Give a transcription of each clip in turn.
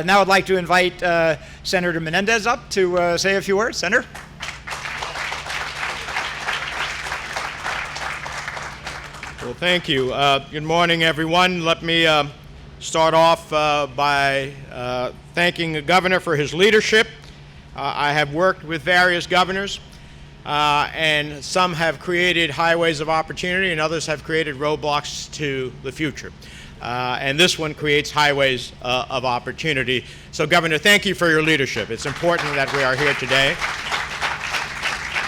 Now I'd like to invite Senator Menendez up to say a few words. Senator. Well, thank you. Good morning, everyone. Let me start off by thanking the governor for his leadership. I have worked with various governors, and some have created highways of opportunity, and others have created roadblocks to the future. And this one creates highways of opportunity. So, Governor, thank you for your leadership. It's important that we are here today.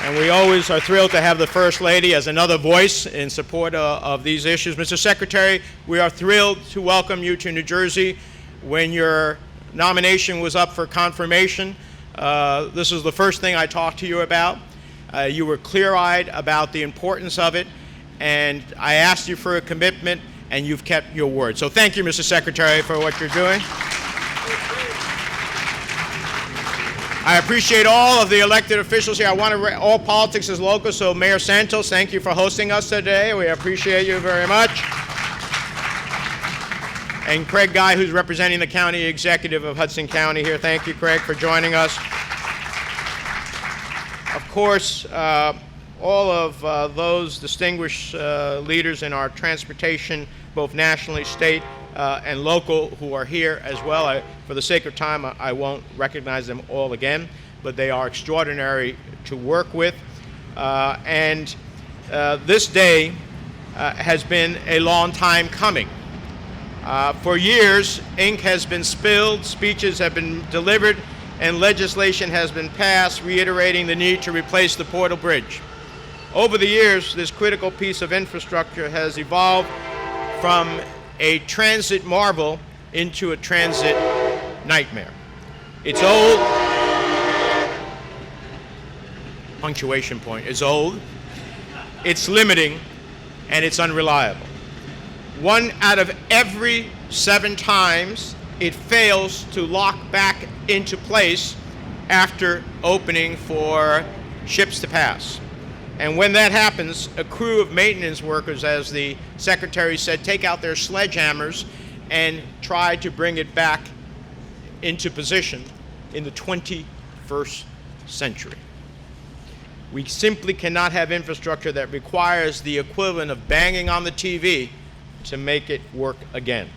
And we always are thrilled to have the First Lady as another voice in support of these issues. Mr. Secretary, we are thrilled to welcome you to New Jersey. When your nomination was up for confirmation, this was the first thing I talked to you about. You were clear-eyed about the importance of it, and I asked you for a commitment, and you've kept your word. So thank you, Mr. Secretary, for what you're doing. I appreciate all of the elected officials here. All politics is local, so Mayor Santos, thank you for hosting us today. We appreciate you very much. And Craig Guy, who's representing the county executive of Hudson County here. Thank you, Craig, for joining us. Of course, all of those distinguished leaders in our transportation, both nationally, state, and local, who are here as well. For the sake of time, I won't recognize them all again, but they are extraordinary to work with. And this day has been a long time coming. For years, ink has been spilled, speeches have been delivered, and legislation has been passed reiterating the need to replace the Portal Bridge. Over the years, this critical piece of infrastructure has evolved from a transit marvel into a transit nightmare. It's old. Punctuation point. It's old, it's limiting, and it's unreliable. 1 out of every 7 times it fails to lock back into place after opening for ships to pass. And when that happens, a crew of maintenance workers, as the Secretary said, take out their sledgehammers and try to bring it back into position in the 21st century. We simply cannot have infrastructure that requires the equivalent of banging on the TV to make it work again.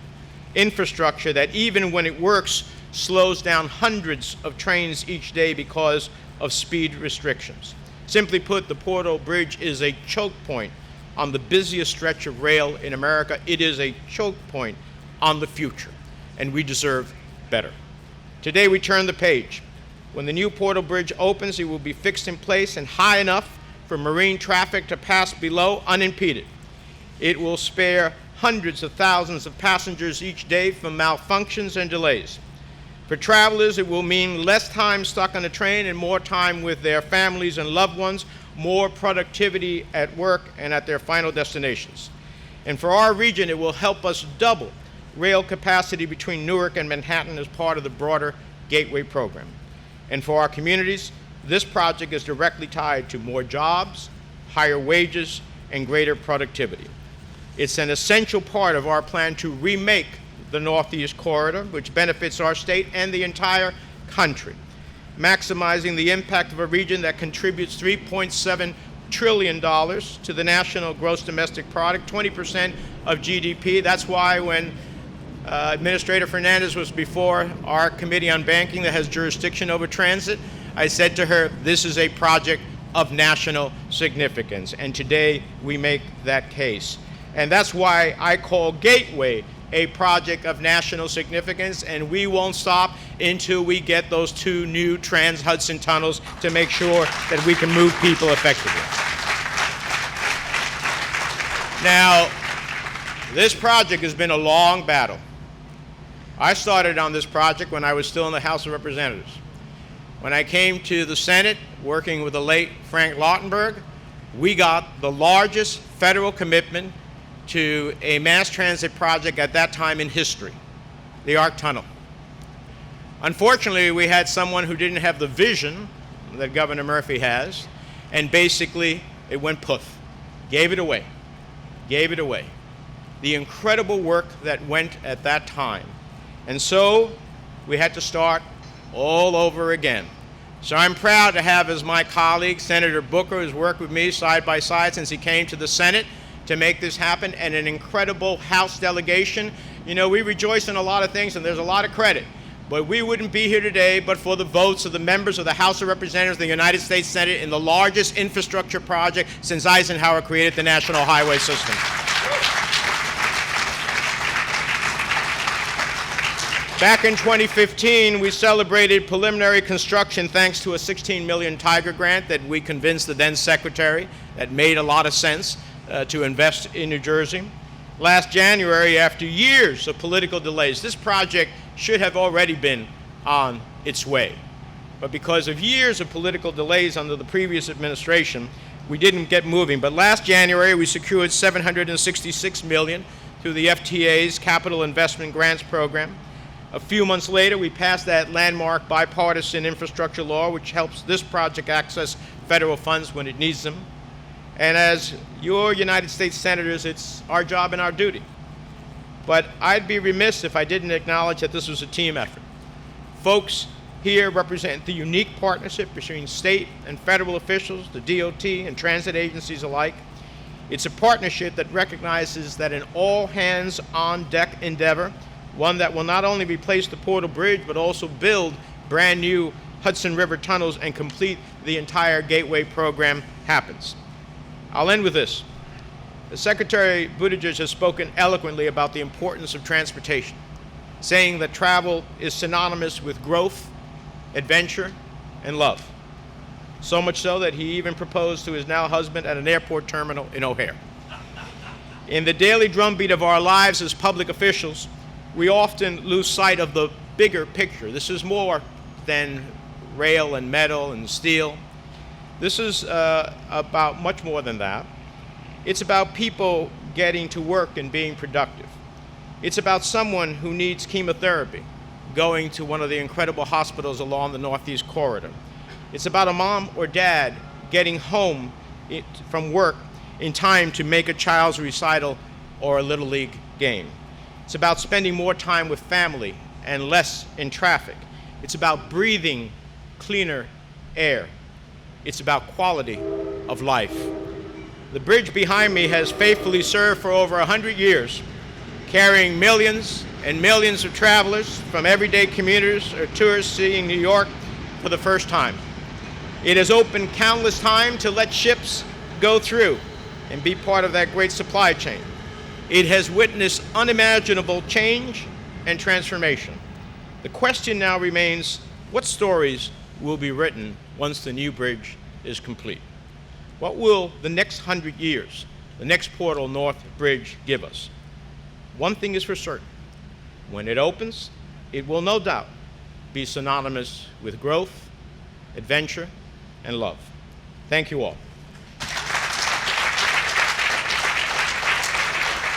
Infrastructure that, even when it works, slows down hundreds of trains each day because of speed restrictions. Simply put, the Portal Bridge is a choke point on the busiest stretch of rail in America. It is a choke point on the future, and we deserve better. Today we turn the page. When the new Portal Bridge opens, it will be fixed in place and high enough for marine traffic to pass below unimpeded. It will spare hundreds of thousands of passengers each day from malfunctions and delays. For travelers, it will mean less time stuck on a train and more time with their families and loved ones, more productivity at work and at their final destinations. And for our region, it will help us double rail capacity between Newark and Manhattan as part of the broader Gateway program. And for our communities, this project is directly tied to more jobs, higher wages, and greater productivity. It's an essential part of our plan to remake the Northeast Corridor, which benefits our state and the entire country, maximizing the impact of a region that contributes $3.7 trillion to the national gross domestic product, 20% of GDP. That's why when Administrator Fernandez was before our Committee on Banking that has jurisdiction over transit, I said to her, this is a project of national significance, and today we make that case. And that's why I call Gateway a project of national significance, and we won't stop until we get those 2 new Trans-Hudson tunnels to make sure that we can move people effectively. Now, this project has been a long battle. I started on this project when I was still in the House of Representatives. When I came to the Senate, working with the late Frank Lautenberg, we got the largest federal commitment to a mass transit project at that time in history, the ARC Tunnel. Unfortunately, we had someone who didn't have the vision that Governor Murphy has, and basically it went poof, gave it away. The incredible work that went at that time. And so we had to start all over again. So I'm proud to have as my colleague Senator Booker, who's worked with me side by side since he came to the Senate to make this happen, and an incredible House delegation. You know, we rejoice in a lot of things, and there's a lot of credit. But we wouldn't be here today but for the votes of the members of the House of Representatives of the United States Senate in the largest infrastructure project since Eisenhower created the National Highway System. Back in 2015, we celebrated preliminary construction thanks to a $16 million Tiger grant that we convinced the then Secretary that made a lot of sense to invest in New Jersey. Last January, after years of political delays, this project should have already been on its way. But because of years of political delays under the previous administration, we didn't get moving. But last January, we secured $766 million through the FTA's Capital Investment Grants Program. A few months later, we passed that landmark bipartisan infrastructure law, which helps this project access federal funds when it needs them. And as your United States Senators, it's our job and our duty. But I'd be remiss if I didn't acknowledge that this was a team effort. Folks here represent the unique partnership between state and federal officials, the DOT and transit agencies alike. It's a partnership that recognizes that an all-hands-on-deck endeavor, one that will not only replace the Portal Bridge, but also build brand new Hudson River tunnels and complete the entire Gateway program, happens. I'll end with this. The Secretary Buttigieg has spoken eloquently about the importance of transportation, saying that travel is synonymous with growth, adventure, and love. So much so that he even proposed to his now husband at an airport terminal in O'Hare. In the daily drumbeat of our lives as public officials, we often lose sight of the bigger picture. This is more than rail and metal and steel. This is about much more than that. It's about people getting to work and being productive. It's about someone who needs chemotherapy going to one of the incredible hospitals along the Northeast Corridor. It's about a mom or dad getting home from work in time to make a child's recital or a Little League game. It's about spending more time with family and less in traffic. It's about breathing cleaner air. It's about quality of life. The bridge behind me has faithfully served for over 100 years, carrying millions and millions of travelers from everyday commuters or tourists seeing New York for the first time. It has opened countless time to let ships go through and be part of that great supply chain. It has witnessed unimaginable change and transformation. The question now remains, what stories will be written once the new bridge is complete? What will the next 100 years, the next Portal North Bridge, give us? One thing is for certain. When it opens, it will no doubt be synonymous with growth, adventure, and love. Thank you all.